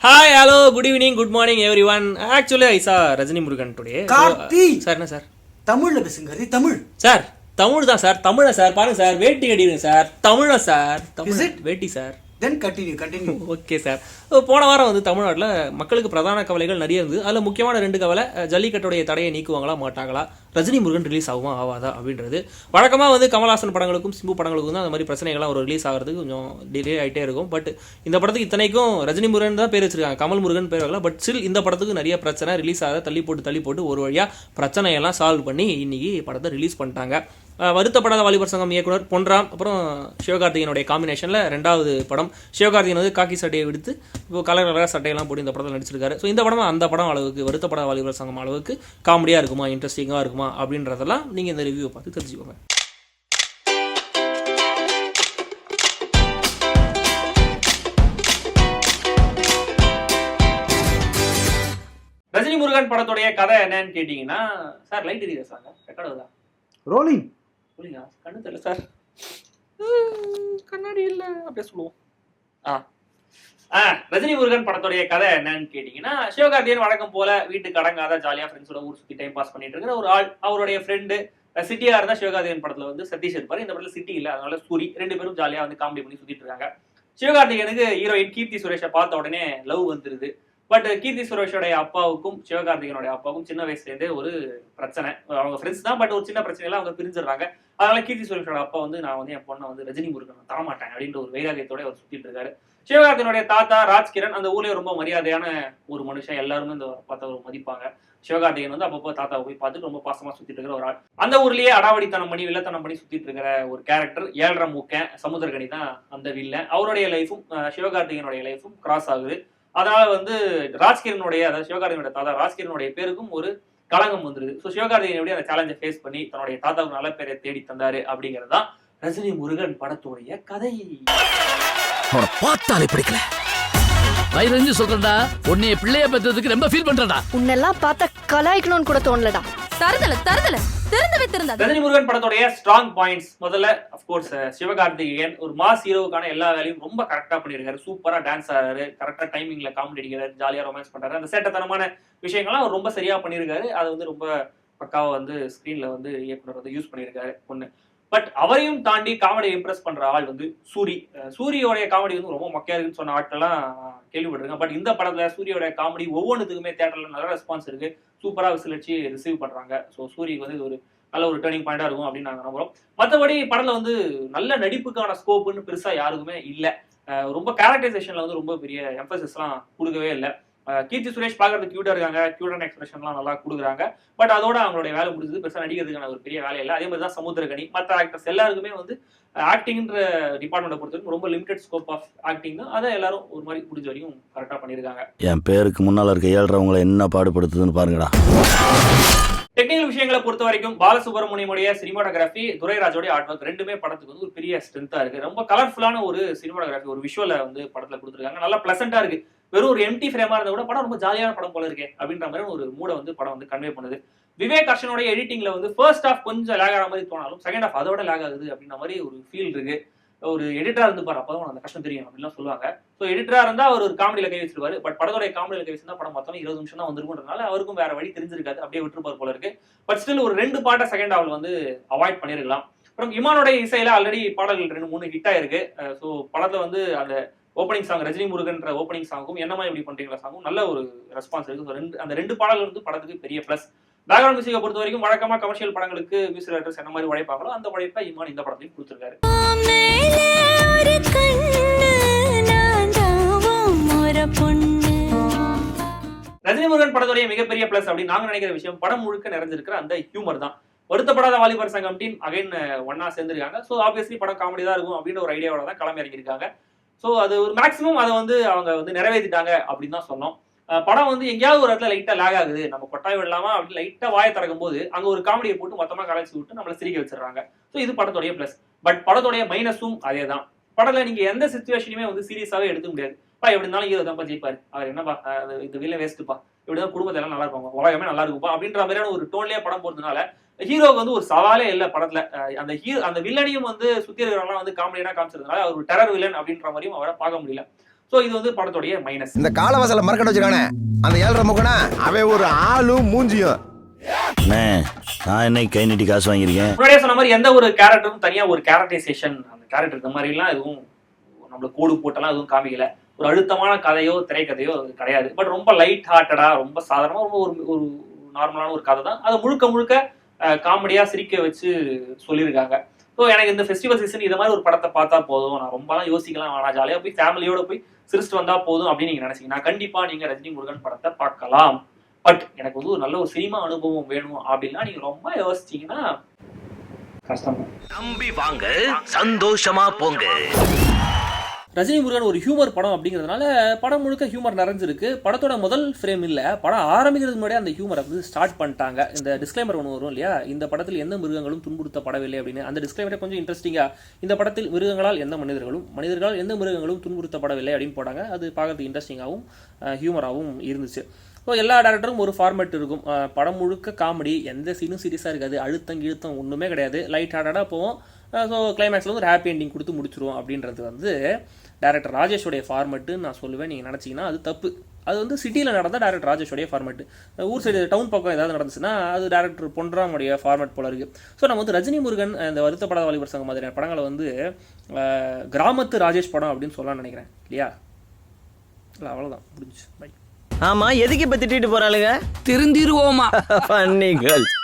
Hi, hello, good evening, good morning, everyone. Actually, I saw Rajini Murugan today. Karthi sir என்ன sir தமிழ்ல பேசுங்க Tamil. Sir Tamil தான் sir, தமிழ sir, பாருங்க சார், வேட்டி கட்டிடுங்க சார், தமிழ சார், Is தமிழ் it? வேட்டி சார். தென் கண்டினியூ. Okay sir. போன வாரம் வந்து தமிழ்நாட்டில் மக்களுக்கு பிரதான கவலைகள் நிறைய இருந்தது. அதில் முக்கியமான 2 கவலை, ஜல்லிக்கட்டுடைய தடையை நீக்குவாங்களா மாட்டாங்களா, ரஜினி முருகன் ரிலீஸ் ஆகுமா ஆகாதா அப்படின்றது. வழக்கமாக வந்து கமல்ஹாசன் படங்களுக்கும் சிம்பு படங்களுக்கும் தான் அந்த மாதிரி பிரச்சனைகள்லாம் ஒரு ரிலீஸ் ஆகிறதுக்கு கொஞ்சம் டிலே ஆகிட்டே இருக்கும். பட் இந்த படத்துக்கு இத்தனைக்கும் ரஜினி முருகன் தான் பேர் வச்சிருக்காங்க, கமல் முருகன் பேர் வரல. பட் ஸ்டில் இந்த படத்துக்கு நிறைய பிரச்சனை ரிலீஸ் ஆக தள்ளி போட்டு ஒரு வழியாக பிரச்சனையெல்லாம் சால்வ் பண்ணி இன்னைக்கு படத்தை ரிலீஸ் பண்ணிட்டாங்க. வருத்தப்படாத வாலிபர் சங்கம் இயக்குனர் பொன்ராம் அப்புறம் சிவகார்த்திகேயனுடைய காம்பினேஷனில் 2வது படம். சிவகார்த்திகேயன் வந்து காக்கி சட்டையை விடுத்து இப்போ கலர் சட்டையெல்லாம் போட்டு இந்த படத்தில் நடிச்சிருக்காரு. ஸோ இந்த படம் அந்த படம் அளவுக்கு, வருத்தப்படாத வாலிபர் சங்கம் அளவுக்கு காமெடியாக இருக்குமா, இன்ட்ரெஸ்டிங்காக இருக்குமா அப்படின்றதெல்லாம் நீங்கள் இந்த ரிவ்யூவை பார்த்து தெரிஞ்சுக்கோங்க. ரஜினி முருகன் படத்துடைய கதை என்னன்னு கேட்டீங்கன்னா, சார் லைட் எரியுதா சார், ரெக்கார்டு வருதா? ரோலிங். புரியுதா? கண்ணு தெரியல சார், கண்ணாடி இல்ல, அப்படியே சொல்லுவோம். ரஜினி முருகன் படத்துடைய கதை என்னன்னு கேட்டீங்கன்னா, சிவகார்த்திகேயன் வழக்கம் போல வீட்டுக்கு அடங்காத ஜாலியா ஃப்ரெண்ட்ஸோட ஊர் சுத்தி டைம் பாஸ் பண்ணிட்டு இருக்கிற ஒரு ஆள். அவருடைய ஃப்ரெண்டு சிட்டியா இருந்தா சிவகார்த்திகேயன் படத்துல வந்து சதீஷ் இருப்பாரு. இந்த படத்துல சிட்டி இல்ல, அதனால சூரி. 2 பேரும் ஜாலியா வந்து காமெடி பண்ணி சுத்திட்டு இருக்காங்க. சிவகார்த்திகேயனுக்கு ஹீரோயின் கீர்த்தி சுரேஷை பார்த்த உடனே லவ் வந்துருது. பட் கீர்த்தி சுரேஷோடைய அப்பாவுக்கும் சிவகார்த்திகேயனுடைய அப்பாவுக்கும் சின்ன வயசுல இருந்தே ஒரு பிரச்சனை. அவங்க ஃப்ரெண்ட்ஸ் தான், பட் ஒரு சின்ன பிரச்சனையில அவங்க பிரிஞ்சிடறாங்க. அதனால கீர்த்தி சுரேஷோட அப்பா வந்து, நான் வந்து என் பொண்ணை வந்து ரஜினி முருகன் தரமாட்டேன் அப்படின்ற ஒரு வைராகியத்தோட அவர் சுத்திட்டு இருக்காரு. சிவகார்த்திகேயனுடைய தாத்தா ராஜ்கிரண் அந்த ஊர்லயே ரொம்ப மரியாதையான ஒரு மனுஷன், எல்லாருமே இந்த பார்த்தா ஒரு மதிப்பாங்க. சிவகார்த்திகேயன் வந்து அப்பப்போ தாத்தாவை போய் பார்த்துட்டு ரொம்ப பாசமா சுத்திட்டு இருக்கிற ஒரு ஆள். அந்த ஊர்லயே அடாவடித்தனம் பண்ணி வில்லத்தனம் பண்ணி சுத்திட்டு இருக்கிற ஒரு கேரக்டர் 7.5 மூக்கன் சமுத்திரகனி தான் அந்த வில்லன். அவருடைய லைஃபும் சிவகார்த்திகேயனுடைய லைஃபும் கிராஸ் ஆகுது. அதனால வந்து ராஜ்கிரனுடைய, அதாவது சிவகார்த்திகேயனுடைய தாத்தா ராஜ்கிரனுடைய பேருக்கும் ஒரு களங்கம் வந்துருது. ஸோ சிவகார்த்திகேயன் எப்படி அந்த சேலஞ்சை ஃபேஸ் பண்ணி தன்னுடைய தாத்தாவுக்கு நல்ல பேரை தேடி தந்தாரு அப்படிங்கிறது தான் ரஜினி முருகன் படத்துடைய கதை. பார்த்தாலே பிடிக்கல, வயிறு சொல்றா, உன்னைய பிள்ளைய பெற்றதுக்கு ரொம்ப ஃபீல் பண்றடா. உன்னெல்லாம் பார்த்தா கலாய்க்கணும்னு கூட தோணலடா. தருதல ரஜினி முருகன் படத்துடைய ஸ்ட்ராங் பாயிண்ட்ஸ், முதல்ல அஃப்கோர்ஸ் சிவகார்த்திகேயன் ஒரு மாஸ் ஹீரோவுக்கான எல்லா வேலையும் ரொம்ப கரெக்டா பண்ணிருக்காரு. சூப்பரா டான்ஸ் ஆடுறாரு, கரெக்டா டைமிங்ல காமெடி அடிக்கிறாரு, ஜாலியா ரொமான்ஸ் பண்றாரு. அந்த சேட்டத்தனமான விஷயங்கள்லாம் அவர் ரொம்ப சரியா பண்ணிருக்காரு. அதை வந்து ரொம்ப பக்காவா வந்து ஸ்கிரீன்ல வந்து இயக்குனர் வந்து யூஸ் பண்ணியிருக்காரு ஒண்ணு. பட் அவரையும் தாண்டி காமெடியை இம்ப்ரெஸ் பண்ற ஆள் வந்து சூரியோடைய காமெடி வந்து ரொம்ப மொக்கையா இருக்குன்னு சொன்ன ஆட்கள்லாம் கேள்விப்பட்டிருக்கேன். பட் இந்த படத்துல சூரியோட காமெடி ஒவ்வொன்றுத்துக்குமே தியேட்டர்ல நல்ல ரெஸ்பான்ஸ் இருக்கு, சூப்பரா விசில் வச்சு ரிசீவ் பண்றாங்க. ஸோ சூரிக்கு வந்து இது ஒரு நல்ல ஒரு டேர்னிங் பாயிண்டா இருக்கும் அப்படின்னு நாங்க நம்புறோம். மற்றபடி படத்துல வந்து நல்ல நடிப்புக்கான ஸ்கோப்னு பெருசா யாருக்குமே இல்லை. ரொம்ப கேரக்டரைசேஷன்ல வந்து ரொம்ப பெரிய எம்பசிஸ் எல்லாம் கொடுக்கவே இல்லை. கீர்த்தி சுரேஷ் பாக்குறது கியூட்டா இருக்காங்க, கியூட்டான எக்ஸ்பிரஷன்லாம் நல்லா கொடுக்குறாங்க. பட் அதோட அவங்களுடைய வேலை முடிஞ்சது, பெருசா நடிக்கிறதுக்கான ஒரு பெரிய வேலை இல்லை. அதே மாதிரி தான் சமுத்திரகனி, மற்ற ஆக்டர்ஸ் எல்லாருக்குமே வந்து ஆக்டிங்ன்ற டிபார்ட்மெண்ட்டை பொறுத்தவரைக்கும் ரொம்ப லிமிடெட் ஸ்கோப் ஆஃப் ஆக்டிங் தான். அதை எல்லாரும் ஒரு மாதிரி முடிஞ்ச வரையும் கரெக்டா பண்ணியிருக்காங்க. என் பேருக்கு முன்னால இருக்க ஏழ்றவங்களை என்ன பாடுபடுத்துதுன்னு பாருங்கடா. டெக்னிக்கல் விஷயங்களை பொறுத்த வரைக்கும் பாலசுப்ரமணியமுடைய சினிமாட்டோகிராஃபி, துரைராஜோடைய ஆர்ட் ஒர்க் ரெண்டுமே படத்துக்கு வந்து ஒரு பெரிய ஸ்ட்ரென்த்தா இருக்கு. ரொம்ப கலர்ஃபுல்லான ஒரு சினிமாட்டோகிராஃபி, ஒரு விஷுவலை வந்து படத்துல கொடுத்துருக்காங்க. நல்லா பிளசண்டா இருக்கு. வெறும் ஒரு எம்டி ஃப்ரேமா இருந்தா கூட படம் ரொம்ப ஜாலியான படம் போல இருக்கே அப்படின்ற மாதிரி ஒரு மூட வந்து படம் வந்து கன்வே பண்ணுது. விவேக் அர்ஷனோட எடிட்டிங்ல வந்து ஃபர்ஸ்ட் ஹாஃப் கொஞ்சம் லேக் ஆகிற மாதிரி தோணாலும் செகண்ட் ஹாஃப் அதோட லேக் ஆகுது அப்படின்ற மாதிரி ஒரு ஃபீல் இருக்கு. ஒரு எடிட்டரா இருந்து பாரு, அப்பதான் அந்த கஷ்டம் தெரியும் அப்படின்லாம் சொல்லுவாங்க. ஸோ எடிட்டரா இருந்தா அவர் ஒரு காமெடியில கை வச்சிருவாரு. பட் படத்தோட காமெடியில கை வச்சிருந்தா படம் மொத்தம் 20 நிமிஷம் தான் வந்திருக்குன்றதுனால அவருக்கும் வேற வழி தெரிஞ்சிருக்காது, அப்படியே விட்டுருப்பார் போல இருக்கு. பட் ஸ்டில் ஒரு 2 பாட்டை செகண்ட் ஹாஃப்ல வந்து அவாய்ட் பண்ணிருக்கலாம். அப்புறம் இமானோட இசையில ஆல்ரெடி பாடல்கள் 2-3 ஹிட் ஆயிருக்கு. ஸோ படத்துல வந்து அந்த ஓப்பனிங் சாங், ரஜினி முருகன்ற ஓப்பனிங் சாங்கும் என்னமா எப்படி பண்றீங்களா சாங்கும் நல்ல ஒரு ரெஸ்பான்ஸ் இருக்கு. அந்த 2 பாடல்கள் வந்து படத்துக்கு பெரிய பிளஸ். பேக்ரவுண்ட் மியூசிக்கை பொறுத்த வரைக்கும் வழக்கமா கமர்ஷியல் படங்களுக்கு மியூசிக் டைரக்டர்ஸ் என்ன மாதிரி உழைப்பாங்களோ அந்த உழைப்பை இமான் இந்த படத்தையும் கொடுத்திருக்காரு. ரஜினி முருகன் படத்துடைய மிகப்பெரிய பிளஸ் அப்படின்னு நாங்க நினைக்கிற விஷயம், படம் முழுக்க நிறைஞ்சிருக்கிற அந்த ஹியூமர் தான். வருத்தப்படாத வாலிபர் சங்கம் டீம் அகைன் ஒன்னா சேர்ந்திருக்காங்க. ஸோ ஆப்வியஸ்லி படம் காமெடி தான் இருக்கும் அப்படின்னு ஒரு ஐடியாவோட தான் களம் இறங்கியிருக்காங்க. ஸோ அது ஒரு மேக்ஸிமம் அதை வந்து அவங்க வந்து நிறைவேற்றிட்டாங்க அப்படின்னு தான் சொன்னோம். படம் வந்து எங்கேயாவது ஒரு இடத்துல லைட்டா லேக் ஆகுது, நம்ம கொட்டாய் விடலாமா அப்படின்னு லைட்டா வாயை திறக்கும் போது அங்க ஒரு காமெடியை போட்டு மொத்தமா கலைச்சி விட்டு நம்மளை சிரிக்க வச்சிடறாங்க. ஸோ இது படத்துடைய பிளஸ். பட் படத்துடைய மைனஸும் அதே தான். படத்துல நீங்க எந்த சிச்சுவேஷனுமே வந்து சீரியஸாவே எடுக்க முடியாது. எப்படி இருந்தாலும் ஹீரோ தான்ப்பா ஜெயிப்பாரு, அவர் என்னப்பா இந்த வீல வேஸ்ட்டுப்பா, இப்படிதான் குடும்பத்தை எல்லாம் நல்லா இருப்பாங்க, உலகமே நல்லா இருக்குப்பா அப்படின்ற மாதிரியான ஒரு டோன்லயே படம் போறதுனால ஹீரோக்கு வந்து ஒரு சவாலே இல்லை படத்துல. அந்த வில்லனையும் வந்து சுத்தி இருக்கிறவங்க வந்து காமெடியா காமிச்சதுனால அவர் ஒரு டெரர் வில்லன் அப்படின்ற மாதிரியும் அவரை பார்க்க முடியல. ஸோ இது வந்து படத்துடைய மைனஸ். இந்த காலவாசல மறக்கட வச்சிருக்கானே அந்த 7.5 முகனா அவன் ஒரு ஆளும் மூஞ்சியும். நான் என்னை கை நீட்டி காசு வாங்கியிருக்கேன். முன்னாடியே சொன்ன மாதிரி எந்த ஒரு கேரக்டரும் தனியா ஒரு கேரக்டரைசேஷன், அந்த கேரக்டர் இந்த மாதிரி எல்லாம் எதுவும் நம்மள கோடு போட்டெல்லாம் எதுவும் காமிக்கல. ஒரு அழுத்தமான கதையோ திரைக்கதையோ அது கிடையாது. பட் ரொம்ப லைட் ஹார்ட்டடா, ரொம்ப சாதாரணமா, ரொம்ப ஒரு நார்மலான ஒரு கதை தான். அதை முழுக்க முழுக்க காமெடியா சிரிக்க வச்சு சொல்லியிருக்காங்க. ஸோ எனக்கு இந்த ஃபெஸ்டிவல் சீசன் இதை மாதிரி ஒரு படத்தை பார்த்தா போதும், நான் ரொம்பலாம் யோசிக்கலாம் வேணாம், ஜாலியாக போய் ஃபேமிலியோட போய் சிரிச்சுட்டு வந்தா போதும் அப்படின்னு நீங்க நினைச்சீங்கன்னா கண்டிப்பா நீங்க ரஜினி முருகன் படத்தை பார்க்கலாம். பட் எனக்கு வந்து ஒரு நல்ல ஒரு சினிமா அனுபவம் வேணும் அப்படின்னா நீங்க ரொம்ப யோசிச்சீங்கன்னா கஷ்டம். நம்பி வாங்க, சந்தோஷமா போங்க. ரஜினி முருகன் ஒரு ஹியூமர் படம் அப்படிங்கிறதுனால படம் முழுக்க ஹியூமர் நிறைஞ்சிருக்கு. படத்தோட முதல் ஃப்ரேம் இல்லை, படம் ஆரம்பிக்கிறதுக்கு முன்னாடியே அந்த ஹியூமரை வந்து ஸ்டார்ட் பண்ணிட்டாங்க. இந்த டிஸ்க்ளைமர் ஒன்று வரும் இல்லையா, இந்த படத்தில் எந்த மிருகங்களும் துன்புறுத்தப்படவில்லை அப்படின்னு. அந்த டிஸ்க்ளைமரை கொஞ்சம் இன்ட்ரெஸ்டிங்காக, இந்த படத்தில் மிருகங்களால் எந்த மனிதர்களால் எந்த மிருகங்களும் துன்புறுத்தப்படவில்லை அப்படின்னு போட்டாங்க. அது பார்க்கறதுக்கு இன்ட்ரெஸ்டிங்காகவும் ஹியூமராகவும் இருந்துச்சு. ஸோ எல்லா டேரக்டரும் ஒரு ஃபார்மேட் இருக்கும். படம் முழுக்க காமெடி, எந்த சீனும் சீரியஸாக இருக்காது, அழுத்தம் ஒன்றுமே கிடையாது, லைட் ஹார்ட்டடாக போவோம். ஸோ கிளைமேக்ஸில் வந்து ஒரு ஹாப்பி எண்டிங் கொடுத்து முடிச்சிருவோம் அப்படின்றது வந்து டேரக்டர் ராஜேஷோடைய ஃபார்மெட்டுன்னு நான் சொல்லுவேன். நீங்கள் நினச்சிங்கன்னா அது தப்பு. அது வந்து சிட்டியில் நடந்தால் டேரக்டர் ராஜேஷோடைய ஃபார்மெட்டு, ஊர் சைடு டவுன் பக்கம் ஏதாவது நடந்துச்சுன்னா அது டேரக்டர் பொன்ராமுடைய ஃபார்மெட் போல இருக்குது. ஸோ நம்ம வந்து ரஜினி முருகன் இந்த வருத்தப்படாத வாலிபர் சங்கம் மாதிரியான படங்களை வந்து கிராமத்து ராஜேஷ் படம் அப்படின்னு சொல்லலாம்னு நினைக்கிறேன் இல்லையா? இல்லை, அவ்வளோதான், முடிஞ்சு. பை. ஆமா, எதுக்கு இப்ப திட்டிட்டு போறாளுங்க? திருந்திருவோமா Funny girls.